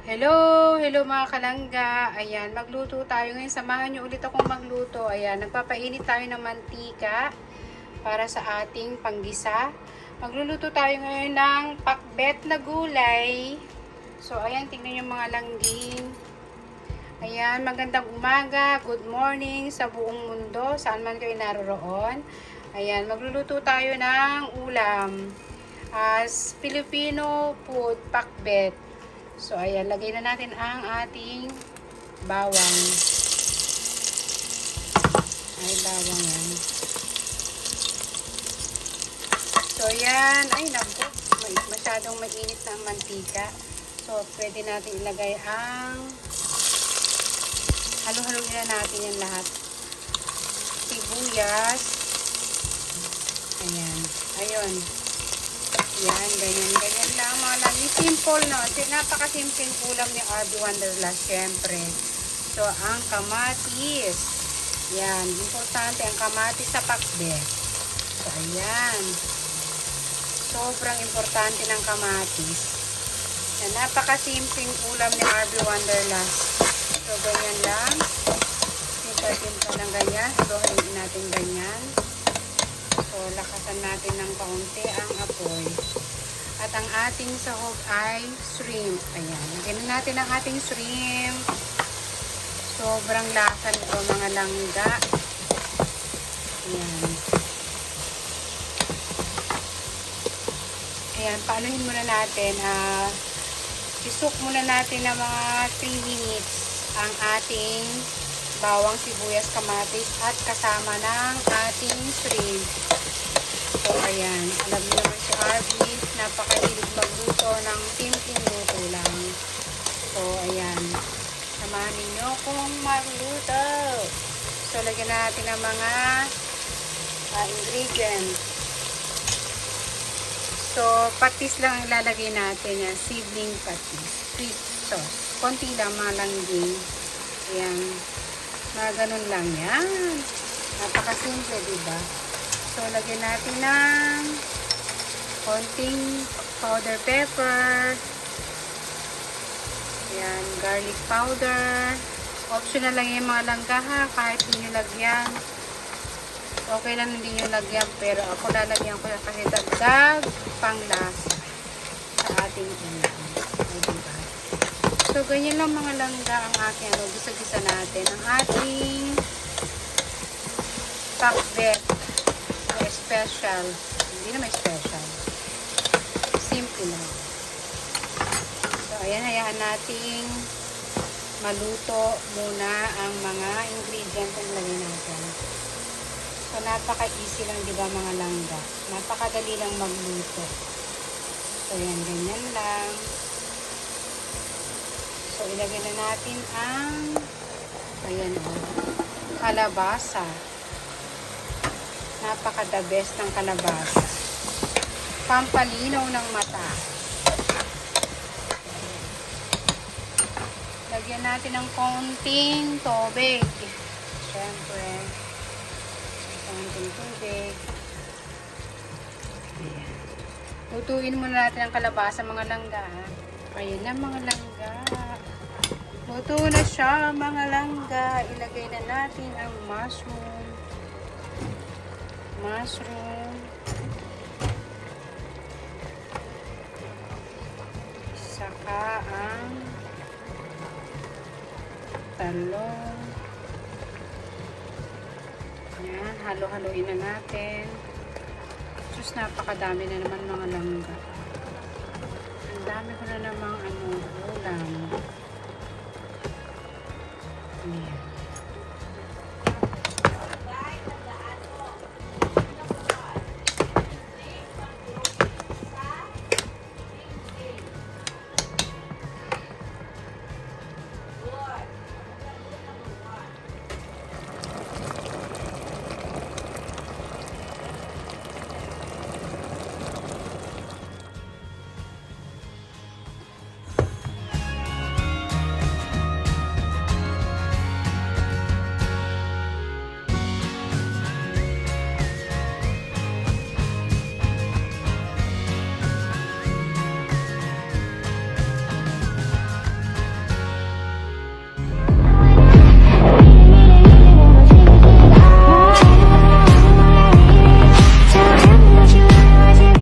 Hello mga kalangga. Ayan, magluto tayo ngayon. Samahan nyo ulit akong magluto. Ayan, nagpapainit tayo ng mantika para sa ating panggisa. Magluluto tayo ngayon ng pakbet na gulay. So, ayan, tingnan yung mga langging. Ayan, magandang umaga, good morning sa buong mundo, saan man kayo naroroon. Ayan, magluluto tayo ng ulam as Filipino food, pakbet. So, ayan, lagay na natin ang ating bawang. Ay, bawang yan. So, ayan, ay, naku, masyadong mainit na ang mantika. So, pwede natin ilagay ang halo-haloin na natin yan lahat. Sibuyas. Ayan. Ayun. Yan, ganyan lang mga lagi. Simple, no? Napaka-simple ulam ni RB Wanderlust, syempre. So, ang kamatis. Yan, importante ang kamatis sa pakbet. So, ayan. Sobrang importante ng kamatis. Yan, napaka-simple ulam ni RB Wanderlust. So, ganyan lang. Simple lang ganyan. So, haluin natin ganyan. So, lakasan natin ng kaunti ang apoy. At ang ating sahog ay shrimp. Ayan. Lagyan natin ang ating shrimp. Sobrang lasa nito mga langga. Ayan. Ayan. Paanuhin muna natin. Isuk muna natin ng mga 3 minutes ang ating bawang, sibuyas, kamatis at kasama ng ating shrimp. So, ayan. Alam niyo naman si RB, napakahilig magluto ng simpleng luto lang. So, ayan. Samahan ninyo kung magluto. So, lagyan natin ang mga ingredients. So, patis lang ang ilalagay natin. Yan. Seedling patis. Fish sauce. Konti lang mga langging. Ayan. Mga ganun lang yan. Napakasimple, diba? So, lagyan natin ng konting powder pepper. Ayan, garlic powder. Optional lang yung mga langga ha, kahit hindi nyo lagyan. Okay lang hindi nyo lagyan, pero ako lalagyan ko kasi dagdag panglasa sa ating ulam. Diba? So, ganyan lang mga langga ang aking gisa-gisa natin. Ang ating pakbet. Special. Hindi naman special. Simple lang. So, ayan, hayaan nating maluto muna ang mga ingredients na ilagay natin. So, napaka-easy lang, di ba, mga langga? Napakadali lang magluto. So, ayan, ganyan lang. So, ilagay na natin ang ayan, kalabasa. Napaka-the best ng kalabasa. Pampalinaw ng mata. Lagyan natin ng konting tubig. Siyempre. Konting tubig. Ayan. Lutuin muna natin ang kalabasa mga langga. Ayan na mga langga. Luto na siya mga langga. Ilagay na natin ang mushroom. Saka ang talong. Yan, halo-haloin na natin. Just napakadami na naman mga langga. Ang dami ko na namang ulam. Yan.